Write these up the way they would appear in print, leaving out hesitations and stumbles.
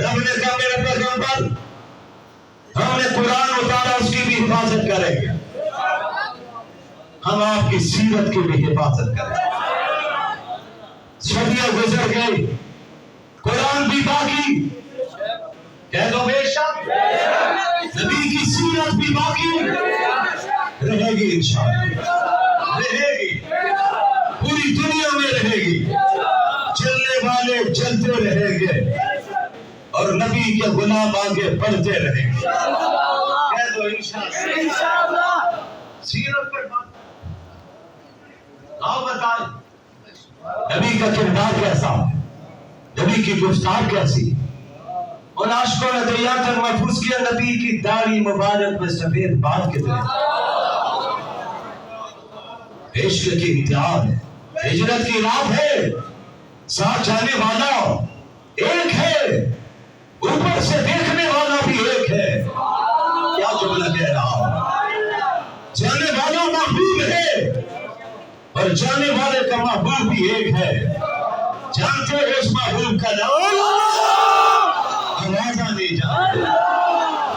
رب نے کہا میرے پیغمبر ہم نے قرآن اتارا اس کی بھی حفاظت کریں گے، ہم آپ کی سیرت کی بھی حفاظت کریں گے۔ صدیاں گزر گئی، قرآن بھی باقی، کہہ دو بے شک، نبی کی سیرت بھی باقی رہے گی انشاءاللہ، رہے گی، پوری دنیا میں رہے گی، چلنے والے چلتے رہیں گے اور نبی کے غلام آگے بڑھتے رہیں گے، کہہ دو انشاءاللہ۔ سیرت پر بات آؤ بتائیں نبی کا کردار کیسا، نبی کی گفتار کیسی؟ ان عاشقوں نے دریا تک محفوظ کیا نبی کی داڑھی مبارک میں سفید بال کتنے، عشق کی انتہا ہے، ہجرت کی رات ہے، ساتھ جانے والا ایک ہے، اوپر سے دیکھنے والا بھی ایک ہے، کیا جملہ کہہ رہا ہوں، جانے والا محبوب ہے اور جانے والے کا محبوب بھی ایک ہے، جانتے ہو اس محبوب کا نام آوازہ نہیں جانتے،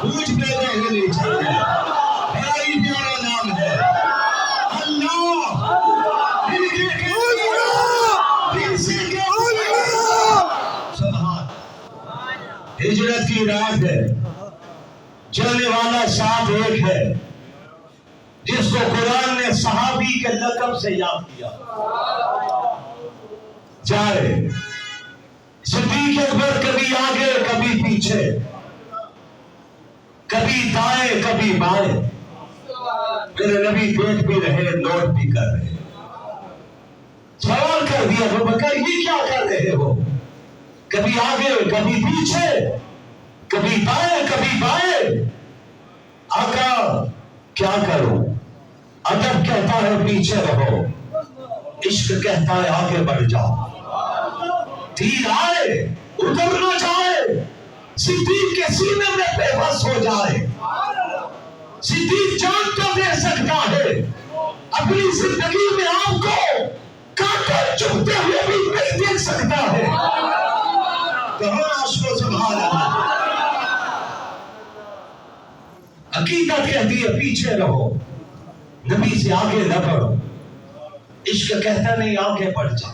پوچھ پیدا ہی نہیں جانتے، بڑا ہی پیارا نام ہے اللہ، سبحان۔ ہجرت کی رات ہے، چلنے والا ساتھ ایک ہے، جس کو قرآن نے صحابی کے لقب سے یاد کیا، جائے صدیق اکبر کبھی آگے کبھی پیچھے، کبھی دائیں کبھی بائیں، میرے نبی دیکھ بھی رہے نوٹ بھی کر رہے، سوال کر دیا ابو بکر یہ کیا کر رہے ہو، کبھی آگے کبھی پیچھے، کبھی دائیں کبھی بائیں، آقا کیا کروں، ادب کہتا ہے پیچھے رہو، عشق کہتا ہے آگے بڑھ جاؤ، تیر آئے اتر نہ جائے، صدیق کے سینے میں بے بس ہو جائے، صدیق جان تو دے سکتا ہے، اپنی زندگی میں آپ کو کانٹے چبھتے ہوئے بھی نہیں دیکھ سکتا ہے، کہاں عاشقوں سبحان اللہ۔ عقیدت کہتی ہے پیچھے رہو، نبی سے آگے نہ بڑھو، عشق کہتا نہیں آگے بڑھ جا،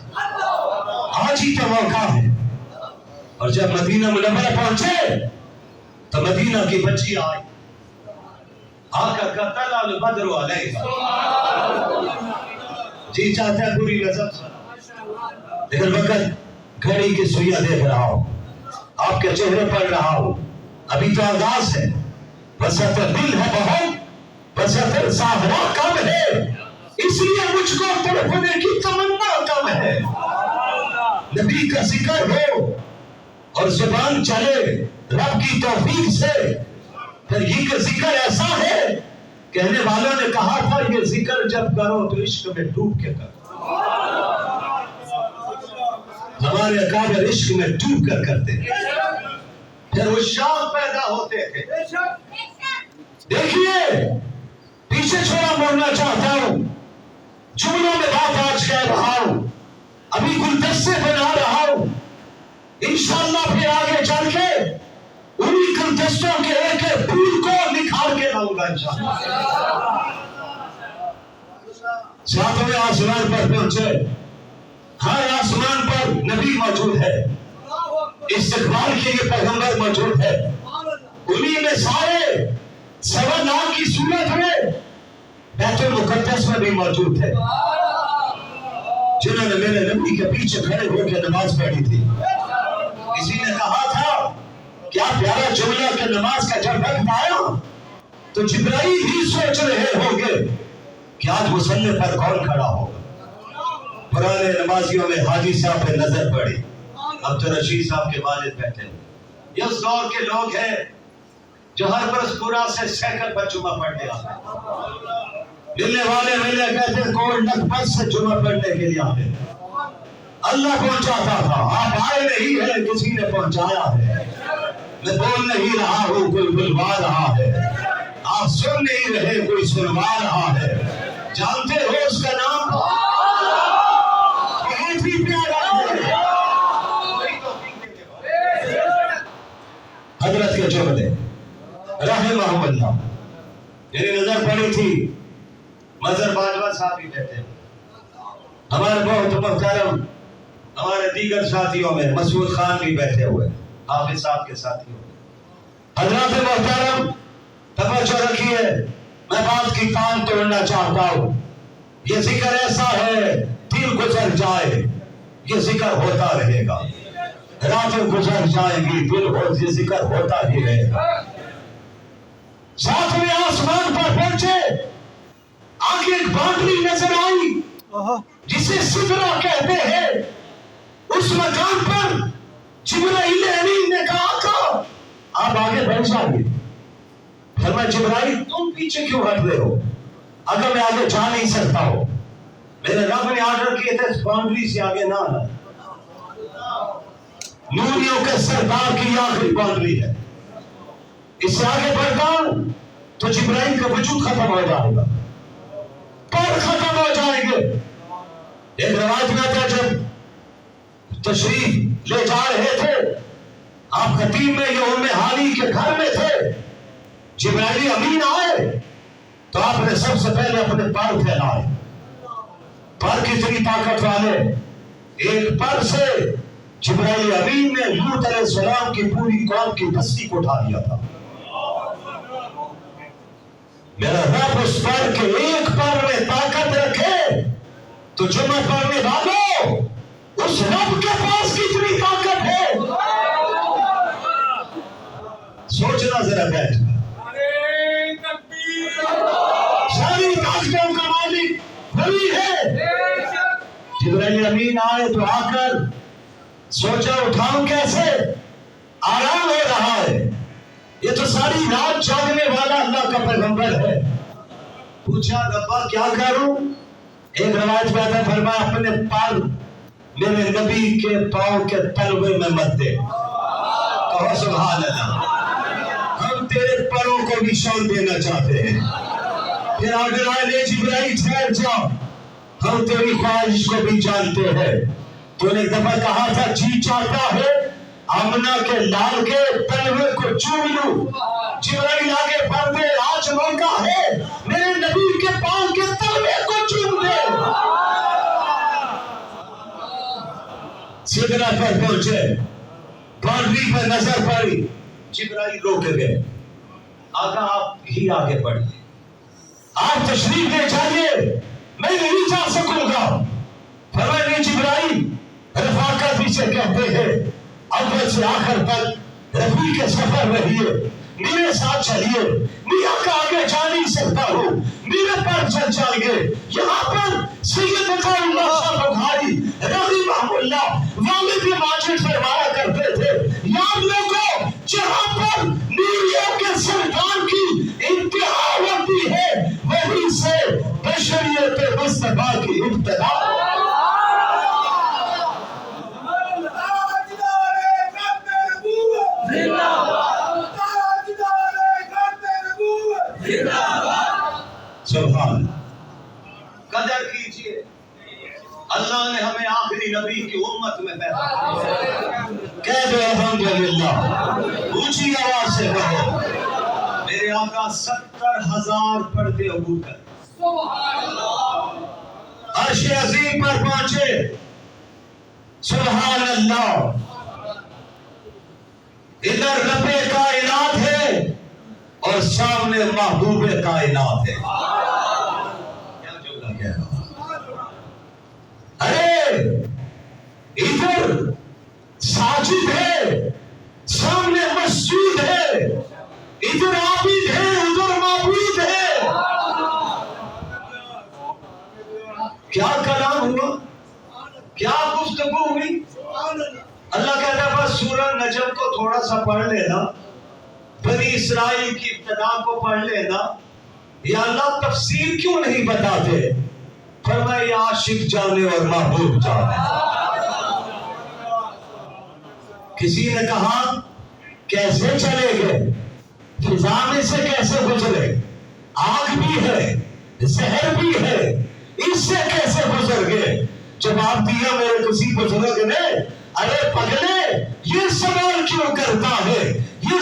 آج ہی تو موقع ہے۔ اور جب مدینہ منورہ پہنچے تو مدینہ کی بچی آئی، آقا کا طلع البدر علیہ، جی چاہتا ہے پوری نظر سے، لیکن وقت گھڑی کی سوئیاں دیکھ رہا ہوں، آپ کے چہرے پڑھ رہا ہوں، ابھی تو آغاز ہے، بسط دل ہے بہت، بسط صحرا کم ہے، اس لیے مجھ کو تڑپنے کی تمنا کم ہے، نبی کا ذکر ہو اور زبان چلے رب کی توفیق سے، پھر یہ ذکر ایسا ہے، کہنے والوں نے کہا تھا یہ ذکر جب کرو تو عشق میں ڈوب کے کرو، ہمارے اکابر عشق میں ڈوب کر کرتے پھر وہ شوق پیدا ہوتے تھے۔ دیکھیے پیچھے چھوڑا موڑنا چاہتا ہوں، جملوں میں بات آج کہہ رہا ہوں، ابھی گلدستے بنا رہا ہوں، انشاءاللہ پھر آگے چل کے انہی گلدستوں کے ایک ایک پھول کو نکھار کے لاؤں گا انشاءاللہ۔ ساتویں آسمان پر پہنچے، ہر آسمان پر نبی موجود ہے، استقبال کے لیے پیغمبر موجود ہے، انہی میں سارے 1.25 لاکھ کی صورت میں بیت المقدس میں بھی موجود ہے، جنہوں نے میرے نبی کے پیچھے کھڑے ہو کے نماز پڑھی تھی۔ کسی نے کہا تھا کیا پیارا جملہ کہ نماز کا جب وقت آیا تو جبرائیل ہی سوچ رہے ہوں گے کہ آج مصلی پر کون کھڑا ہوگا۔ پرانے نمازیوں میں حاجی صاحب پہ نظر پڑی، اب تو رشید صاحب کے والد بیٹھے، یہ اس دور کے لوگ ہیں جو ہر برس پورا سے سیکل پر جمعہ پڑھنے آتے ہیں، ملنے والے ملے کہتے ہیں کوئی لکھپت سے جمعہ پڑھنے کے لیے آتے ہیں، اللہ پہنچاتا تھا، آپ آئے نہیں ہیں کسی نے پہنچایا ہے، میں بول نہیں رہا ہوں کوئی بلوا رہا ہے، آپ سن نہیں رہے کوئی سنوا رہا ہے، جانتے ہو اس کا نام بہت ہی پیارا ہے، حضرت کے جملے رحمہ اللہ. میری نظر پڑی تھی مظہر باجوہ صاحب بھی بیٹھے، ہمارے بہت محترم ہمارے دیگر ساتھیوں میں مسعود خان بھی بیٹھے ہوئے، حافظ صاحب کے ساتھیوں. حضرات محترم توجہ رکھیے، میں بات کی کان توڑنا چاہتا ہوں. یہ ذکر ایسا ہے دل گزر جائے یہ ذکر ہوتا رہے گا، راتیں گزر جائیں گی یہ ذکر ہوتا ہی رہے گا. ساتھ میں آسمان پر پہنچے، آگے ایک باؤنڈری نظر آئی جسے سدرہ کہتے ہیں. اس مقام پر جبرائیل امین نے کہا آقا آپ آگے بڑھ جائیے. فرمایا جبرائیل تم پیچھے کیوں ہٹ رہے ہو؟ اگر میں آگے جا نہیں سکتا ہوں، میرے رب نے آرڈر کیے تھے اس باؤنڈری سے آگے نہ آنا. نوریوں کے سردار کی آخری باؤنڈری ہے، اس سے آگے بڑھتا ہوں تو جبرائیل کا وجود ختم ہو جائے گا، پر ختم ہو جائیں گے. ایک روایت میں تھا جب تشریف لے جا رہے تھے آپ خطیب میں یہ ام ہانی کے گھر میں تھے، جبرائیل امین آئے تو آپ نے سب سے پہلے اپنے پر پھیلائے. پر کتنی طاقت والے، ایک پر سے جبرائیل امین نے لوط علیہ السلام کی پوری قوم کی بستی کو اٹھا دیا تھا. میرا رب اس پر کے ایک پر میں طاقت رکھے تو جمعہ پڑھنے والوں اس رب کے پاس کتنی طاقت ہے سوچنا ذرا بیٹھ. ساری طاقتوں کا مالک وہی ہے. جبرائیل امین آئے تو آ کر سوچا اٹھاؤں کیسے، آرام ہو رہا ہے، یہ تو ساری رات جاگنے والا اللہ کا پیغمبر ہے. پوچھا ربا کیا کروں؟ ایک روایت میں آتا ہے فرمایا اپنے پر میرے نبی کے پاؤں کے تلوے میں مت دے. کہو سبحان اللہ. ہم تیرے پروں کو نشان دینا چاہتے ہیں. پھر آگے آئے لے جبرائیل ٹھہر جاؤ، ہم تیری خواہش کو بھی جانتے ہیں. تو نے ایک دفعہ کہا تھا جی چاہتا ہے آمنہ کے لال کے تلوے کو چوم لوں. جبرائیل آگے بڑھ دے، آج موقع ہے میرے نبی کے پاؤں کے تلوے کو چوم دے. سدرہ پر پہنچے، باؤنڈری پر نظر پڑی، جبرائیل روک گئے. آقا آپ ہی آگے بڑھیے، آپ تشریف لے جائیے، میں نہیں جا سکوں گا. فرمایا جبرائیل رفاقت اسے کہتے ہیں، اول سے آخر تک رفیق کے سفر رہیے، میرے ساتھ چلیے. میاں کا آگے جا نہیں سکتا ہوں، میرے پر چل جائیں گے. یہاں پر سید اللہ شاہ بخاری رحمہ اللہ والد ماجد فرمایا کرتے تھے یاد لوگوں جہاں پر نوریوں کے سردار کی انتہا ہوتی ہے وہیں سے بشریت مصطفیٰ کی ابتدا. سبحان قدر کیجئے، اللہ نے ہمیں آخری نبی کی امت میں پیدا کہہ دو الحمدللہ، اونچی آواز سے کہو. میرے آقا 70,000 پردے عبور کر عرش عظیم پر پہنچے. سبحان اللہ. ادھر رب کائنات ہے اور سامنے محبوب کائنات ہے. کیا جملہ کہہ رہا؟ ارے ادھر ساجد ہے، سامنے مسجود ہے، ادھر عابد ہے، ادھر معبود ہے. کیا کلام ہوا، کیا گفتگو ہوئی. اللہ کہتا ہے بس سورہ نجم کو تھوڑا سا پڑھ لینا، بنی اسرائیل کی ابتدا کو پڑھ لینا. یا اللہ تفسیر کیوں نہیں بتاتے؟ فرمائے عاشق جانے اور محبوب جانے. کسی نے کہا کیسے چلے گئے، فضا میں سے کیسے گزرے، آگ بھی ہے زہر بھی ہے، اس سے کیسے گزر گئے؟ جواب دیا میرے کسی بزرگ نے ارے پگلے یہ سوال کیوں کرتا ہے، یہ